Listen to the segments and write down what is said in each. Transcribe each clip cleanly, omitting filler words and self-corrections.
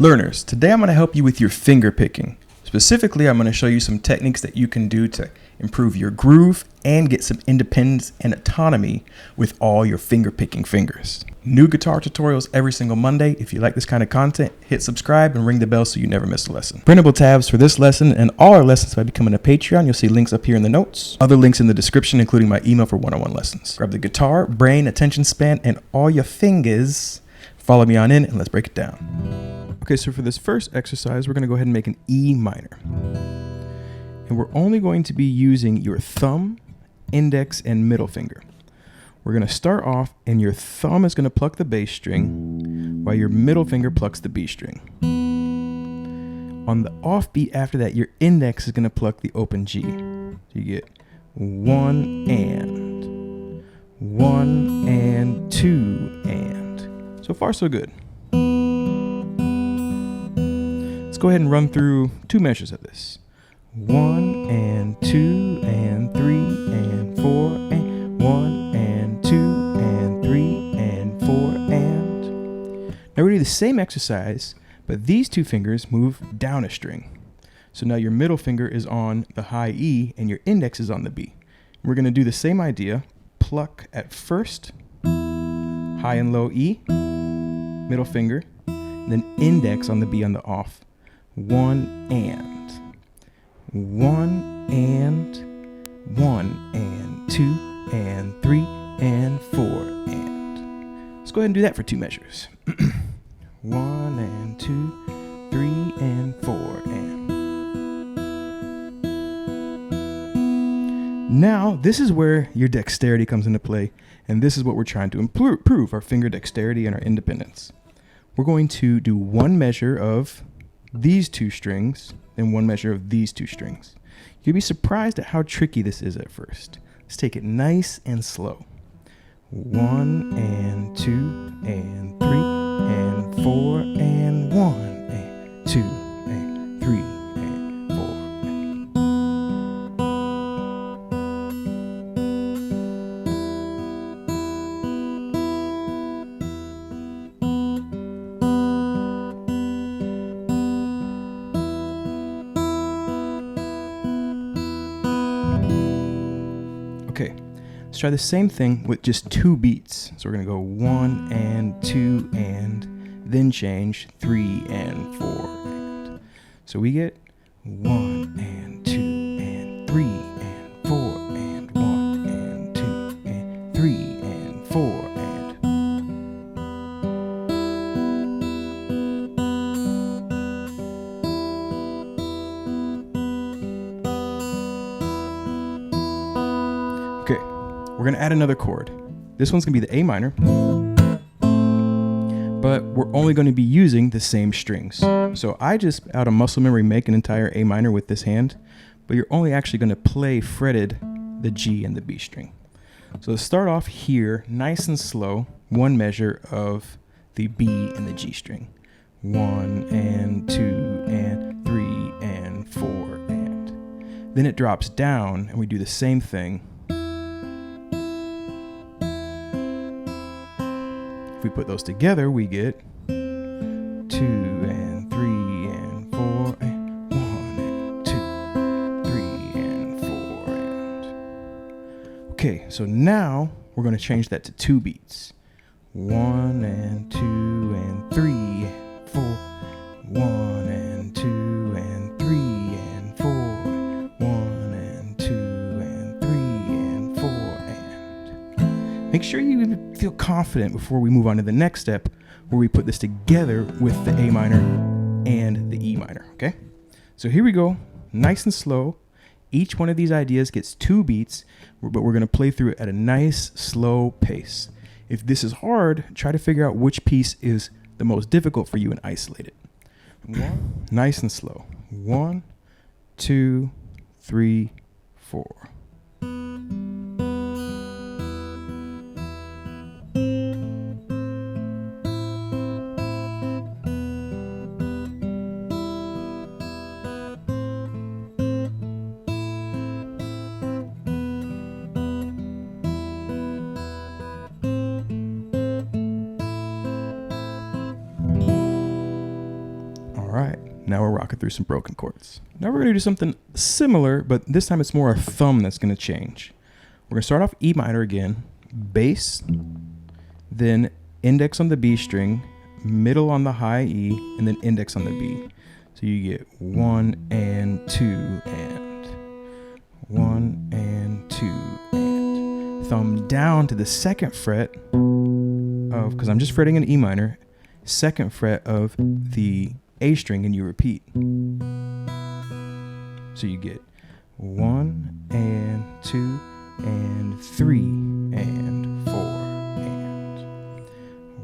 Learners, today I'm going to help you with your finger picking. Specifically, I'm going to show you some techniques that you can do to improve your groove and get some independence and autonomy with all your finger picking fingers. New guitar tutorials every single Monday. If you like this kind of content, hit subscribe and ring the bell so you never miss a lesson. Printable tabs for this lesson and all our lessons by becoming a Patreon. You'll see links up here in the notes. Other links in the description, including my email for one-on-one lessons. Grab the guitar, brain, attention span, and all your fingers. Follow me on in and let's break it down. Okay, so for this first exercise, we're going to go ahead and make an E minor. And we're only going to be using your thumb, index, and middle finger. We're going to start off, and your thumb is going to pluck the bass string, while your middle finger plucks the B string. On the offbeat after that, your index is going to pluck the open G. So you get 1 and 2 and. So far, so good. Let's go ahead and run through 2 measures of this. 1 and 2 and 3 and 4 and 1 and 2 and 3 and 4 and. Now we do the same exercise, but these 2 fingers move down a string. So now your middle finger is on the high E and your index is on the B. We're going to do the same idea. Pluck at first, high and low E, middle finger, and then index on the B on the off. 1 and 1 and 1 and 2 and 3 and 4 and. Let's go ahead and do that for 2 measures. 1 and 2, 3 and 4 and. Now, this is where your dexterity comes into play, and this is what we're trying to improve our finger dexterity and our independence. We're going to do 1 measure of these 2 strings and 1 measure of these 2 strings. You'll be surprised at how tricky this is at first. Let's take it nice and slow. 1 and 2 and 3 and 4 and 1 and 2 and 3 and 4 and. Okay, let's try the same thing with just 2 beats. So we're going to go 1 and 2 and then change 3 and 4 and. So we get 1 and 2 and 3 and 4 and 1 and 2 and 3 and 4 and. Okay, we're going to add another chord. This one's going to be the A minor, but we're only going to be using the same strings. So I just, out of muscle memory, make an entire A minor with this hand, but you're only actually going to play fretted the G and the B string. So let's start off here, nice and slow, 1 measure of the B and the G string. 1 and 2 and 3 and 4 and. Then it drops down and we do the same thing. If we put those together, we get 2 and 3 and 4 and 1 and 2, 3 and 4 and. Okay, so now we're going to change that to 2 beats. 1 and 2 and 3 and 4, 1 and 2 and 3 and 4, 1 and 2 and 3 and 4 and. Make sure you feel confident before we move on to the next step where we put this together with the A minor and the E minor, okay? So here we go, nice and slow. Each one of these ideas gets 2 beats, but we're gonna play through it at a nice, slow pace. If this is hard, try to figure out which piece is the most difficult for you and isolate it. Nice and slow. 1, 2, 3, 4. Now we're rocking through some broken chords. Now we're going to do something similar, but this time it's more our thumb that's going to change. We're going to start off E minor again, bass, then index on the B string, middle on the high E, and then index on the B. So you get 1 and 2 and 1 and 2 and thumb down to the second fret of, because I'm just fretting an E minor, second fret of the A string, and you repeat. So you get 1 and 2 and 3 and 4 and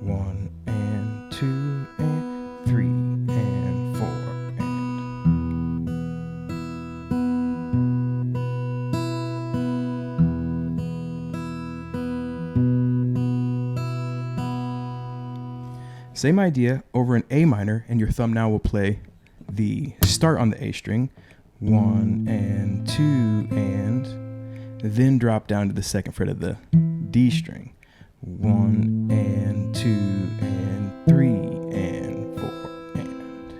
1 and 2 and 3 and 4 and same idea over an A minor, and your thumb now will play the start on the A string, 1 and 2 and then drop down to the second fret of the D string, 1 and 2 and 3 and 4 and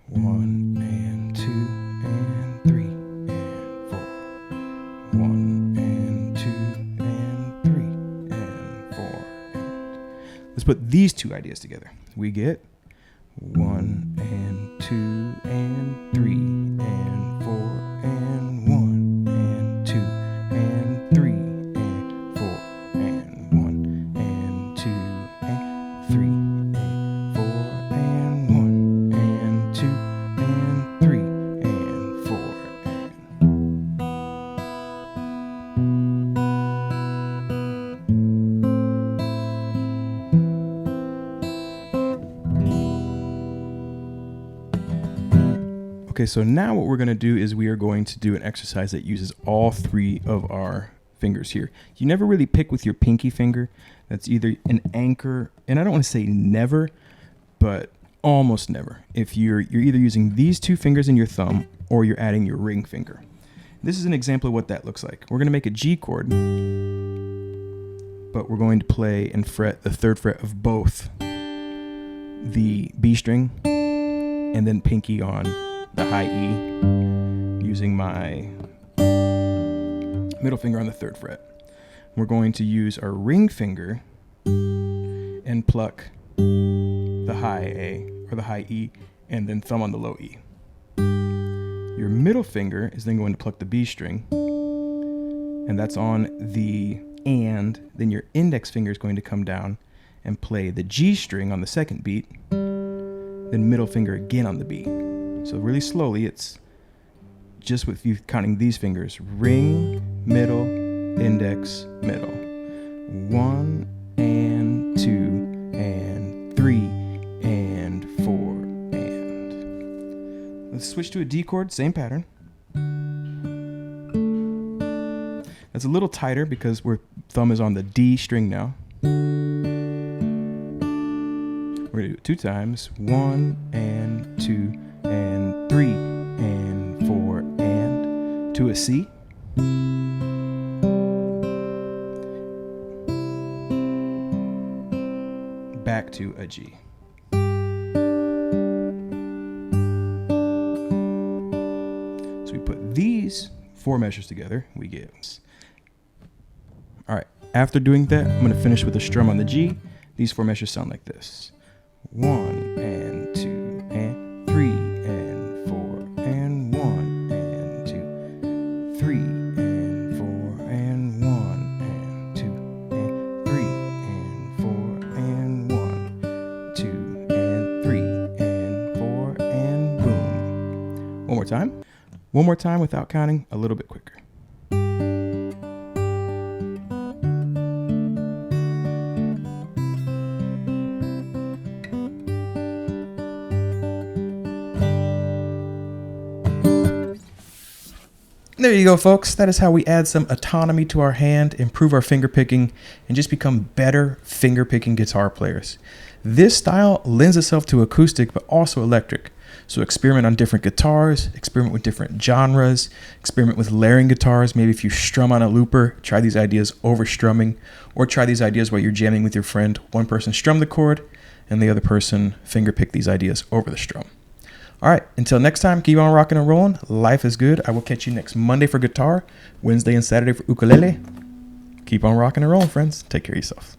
1 and 2 and 3 and 4, 1 and 2 and 3 and 4 and let's put these two ideas together. We get 1 and 2 and 3 and 4 and 1 and 2 and 3 and 4 and 1 and 2 and 3 and 4 and 1 and 2 and 3 and 4 Okay, so now what we're going to do is we are going to do an exercise that uses all three of our fingers here. You never really pick with your pinky finger. That's either an anchor, and I don't want to say never, but almost never. If you're either using these two fingers and your thumb, or you're adding your ring finger. This is an example of what that looks like. We're going to make a G chord, but we're going to play and fret the third fret of both the B string and then pinky on the high E, using my middle finger on the third fret. We're going to use our ring finger and pluck the high A or the high E, and then thumb on the low E. Your middle finger is then going to pluck the B string, and that's on the and. Then your index finger is going to come down and play the G string on the second beat, then middle finger again on the B. So really slowly, it's just with you counting these fingers: ring, middle, index, middle. 1 and 2 and 3 and 4 and. Let's switch to a D chord, same pattern. That's a little tighter because our thumb is on the D string now. We're gonna do it 2 times. 1 and 2 and 3 and 4 and to a C. Back to a G. So we put these 4 measures together, we get. All right, after doing that, I'm going to finish with a strum on the G. These 4 measures sound like this: 1 and 2 and 3 and 4 and 1 and 2, 3 and 4 and 1 and 2 and 3 and 4 and 1, 2 and 3 and 4 and boom. One more time. One more time without counting, a little bit quicker. There you go, folks. That is how we add some autonomy to our hand, improve our finger picking, and just become better finger picking guitar players. This style lends itself to acoustic, but also electric. So experiment on different guitars, experiment with different genres, experiment with layering guitars. Maybe if you strum on a looper, try these ideas over strumming, or try these ideas while you're jamming with your friend. One person strum the chord, and the other person finger pick these ideas over the strum. All right, until next time, keep on rocking and rolling. Life is good. I will catch you next Monday for guitar, Wednesday and Saturday for ukulele. Keep on rocking and rolling, friends. Take care of yourself.